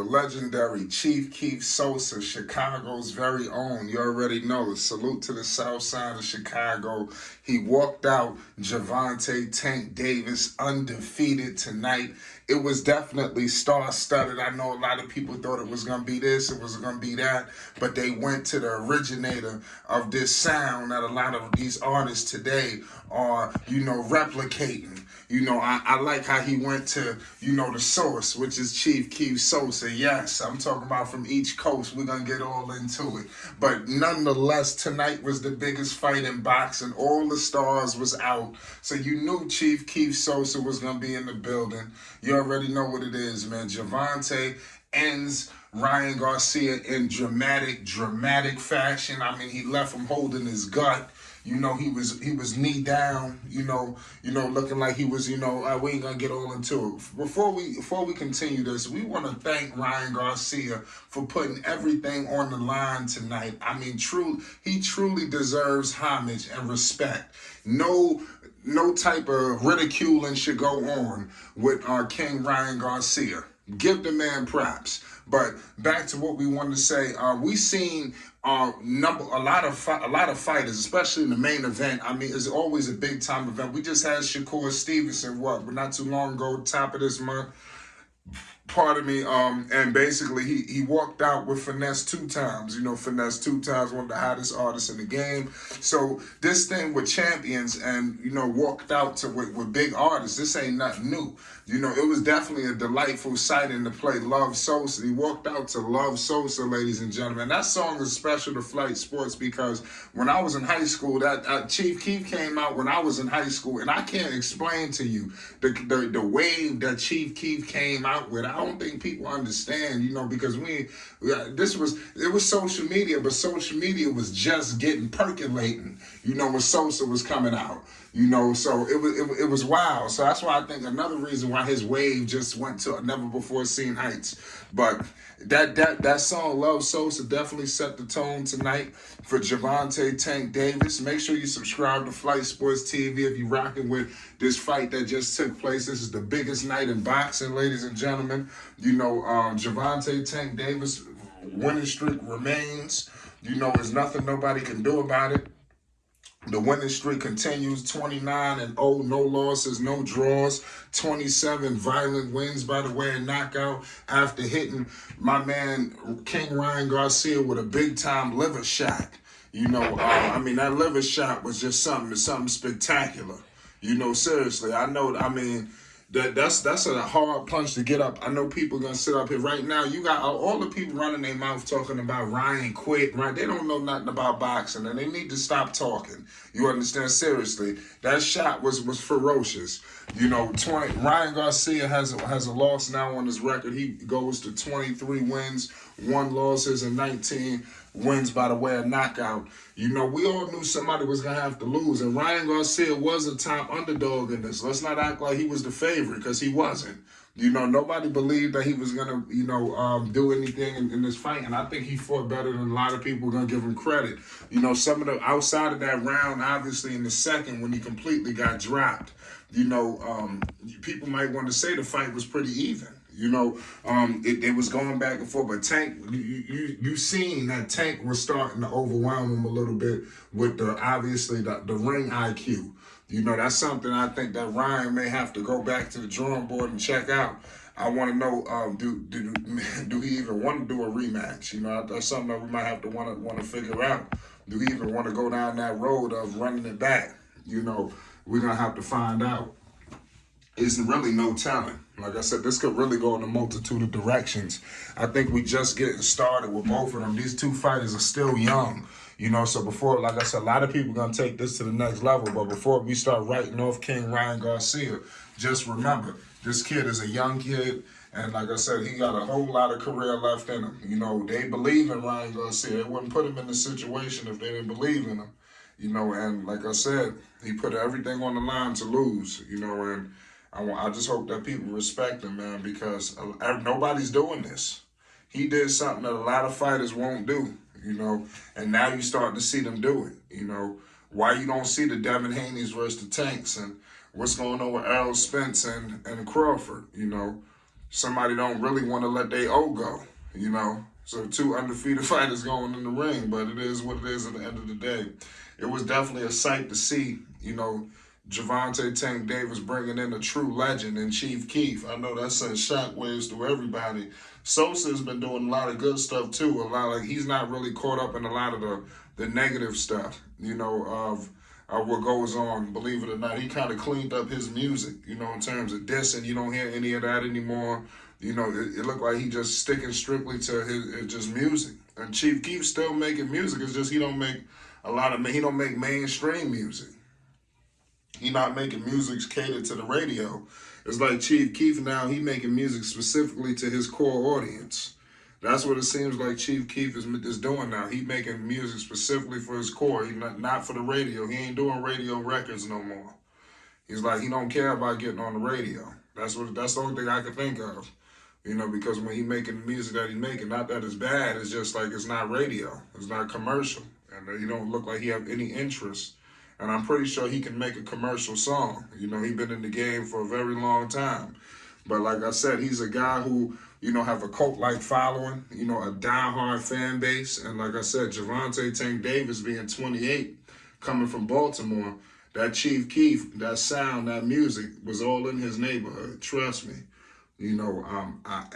legendary Chief Keef Sosa, Chicago's very own. You already know. Salute to the south side of Chicago. He walked out Gervonta Tank Davis undefeated tonight. It was definitely star-studded. I know a lot of people thought it was going to be this, it was going to be that, but they went to the originator of this sound that a lot of these artists today are, replicating. I like how he went to, the source, which is Chief Keef Sosa. Yes, I'm talking about from each coast. We're going to get all into it. But nonetheless, tonight was the biggest fight in boxing. All the stars was out. So you knew Chief Keef Sosa was going to be in the building. You already know what it is, man. Gervonta ends Ryan Garcia in dramatic fashion. I mean, he left him holding his gut. He was knee down, looking like he was, we ain't gonna get all into it. Before we continue this, we want to thank Ryan Garcia for putting everything on the line tonight. I mean, he truly deserves homage and respect. No type of ridiculing should go on with our King Ryan Garcia. Give the man props. But back to what we wanted to say, we seen a lot of fighters, especially in the main event. I mean, it's always a big time event. We just had Shakur Stevenson, but not too long ago, top of this month. Pardon me, and basically he walked out with Finesse 2 times. Finesse 2 times, one of the hottest artists in the game. So this thing with champions and, walked out with big artists, this ain't nothing new. It was definitely a delightful sighting to play Love Sosa. He walked out to Love Sosa, ladies and gentlemen. That song is special to Flight Sports because when I was in high school, that Chief Keef came out when I was in high school, and I can't explain to you the wave that Chief Keef came out with. I don't think people understand, because it was social media, but social media was just getting percolating, when Sosa was coming out. So it was wild. So that's why I think another reason why his wave just went to a never before seen heights. But that song Love Sosa definitely set the tone tonight for Gervonta Tank Davis. Make sure you subscribe to Flight Sports TV if you're rocking with this fight that just took place. This is the biggest night in boxing, ladies and gentlemen. Gervonta Tank Davis winning streak remains. There's nothing nobody can do about it. The winning streak continues, 29-0, no losses, no draws, 27 violent wins by the way of knockout after hitting my man King Ryan Garcia with a big-time liver shot. That liver shot was just something spectacular. Seriously, that's a hard punch to get up. I know people gonna sit up here right now. You got all the people running their mouth talking about Ryan quit, right? They don't know nothing about boxing, and they need to stop talking. You understand? Seriously, that shot was ferocious. Ryan Garcia has a loss now on his record. He goes to 23 wins, 1 losses, and 19 wins by the way of knockout. We all knew somebody was going to have to lose, and Ryan Garcia was a top underdog in this. Let's not act like he was the favorite, because he wasn't. Nobody believed that he was going to, do anything in this fight, and I think he fought better than a lot of people are going to give him credit. Some of the outside of that round, obviously in the second when he completely got dropped, people might want to say the fight was pretty even. It was going back and forth, but Tank, you seen that Tank was starting to overwhelm him a little bit with the ring IQ. That's something I think that Ryan may have to go back to the drawing board and check out. I want to know, do he even want to do a rematch? That's something that we might have to want to figure out. Do he even want to go down that road of running it back? We're gonna have to find out. It's really no telling. Like I said, this could really go in a multitude of directions. I think we just getting started with both of them. These 2 fighters are still young, so before, like I said, a lot of people going to take this to the next level. But before we start writing off King Ryan Garcia, just remember, this kid is a young kid. And like I said, he got a whole lot of career left in him. They believe in Ryan Garcia. They wouldn't put him in this situation if they didn't believe in him. And like I said, he put everything on the line to lose, and I just hope that people respect him, man, because nobody's doing this. He did something that a lot of fighters won't do, and now you starting to see them do it, Why you don't see the Devin Haney's versus the Tanks, and what's going on with Errol Spence and Crawford, somebody don't really want to let their O go, you know. So two undefeated fighters going in the ring, but it is what it is at the end of the day. It was definitely a sight to see, you know, Gervonta Tank Davis bringing in a true legend and Chief Keef. I know that sent shockwaves through everybody. Sosa's been doing a lot of good stuff too. A lot, like, he's not really caught up in a lot of the negative stuff, you know, of what goes on. Believe it or not, he kind of cleaned up his music, you know, in terms of dissing. You don't hear any of that anymore. You know, it looked like he just sticking strictly to his just music. And Chief Keef still making music. It's just he don't make mainstream music. He not making music catered to the radio. It's like Chief Keef now, he making music specifically to his core audience. That's what it seems like Chief Keef is doing now. He making music specifically for his core. He not for the radio. He ain't doing radio records no more. He's like, he don't care about getting on the radio. That's the only thing I can think of. You know, because when he making the music that he making, not that it's bad, it's just like it's not radio. It's not commercial. And he don't look like he have any interest. And I'm pretty sure he can make a commercial song. You know, he been in the game for a very long time. But like I said, he's a guy who, you know, have a cult-like following, you know, a diehard fan base. And like I said, Gervonta Tank Davis being 28, coming from Baltimore, that Chief Keef, that sound, that music was all in his neighborhood. Trust me. You know,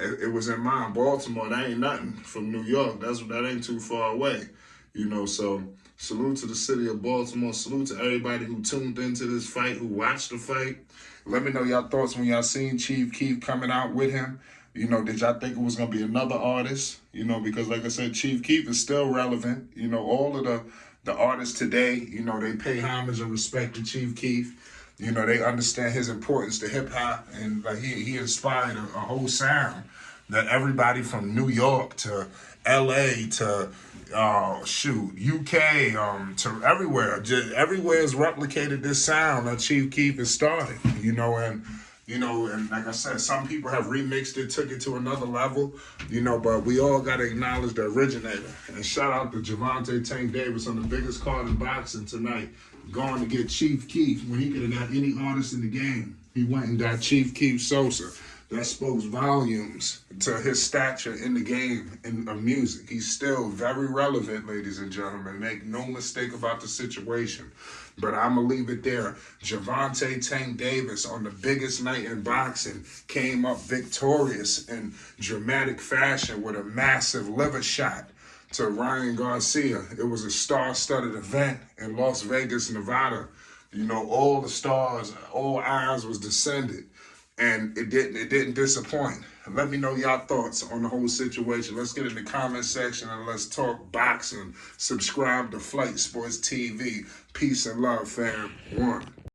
it was in mine. Baltimore, that ain't nothing from New York. That ain't too far away. You know, so salute to the city of Baltimore. Salute to everybody who tuned into this fight, who watched the fight. Let me know y'all thoughts when y'all seen Chief Keef coming out with him. You know, did y'all think it was going to be another artist? You know, because like I said, Chief Keef is still relevant. You know, all of the artists today, you know, they pay homage and respect to Chief Keef. You know, they understand his importance to hip-hop, and like he inspired a whole sound that everybody from New York to L.A. to UK, to everywhere. Just everywhere has replicated this sound that Chief Keef has started. You know, and like I said, some people have remixed it, took it to another level. You know, but we all gotta acknowledge the originator. And shout out to Gervonta Tank Davis on the biggest card in boxing tonight, going to get Chief Keef when he could have got any artist in the game. He went and got Chief Keef Sosa. That spoke volumes to his stature in the game of music. He's still very relevant, ladies and gentlemen. Make no mistake about the situation. But I'm going to leave it there. Gervonta Tank Davis, on the biggest night in boxing, came up victorious in dramatic fashion with a massive liver shot to Ryan Garcia. It was a star-studded event in Las Vegas, Nevada. You know, all the stars, all eyes was descended. And it didn't disappoint. Let me know y'all thoughts on the whole situation. Let's get in the comment section and let's talk boxing. Subscribe to Flight Sports TV. Peace and love, fam. One.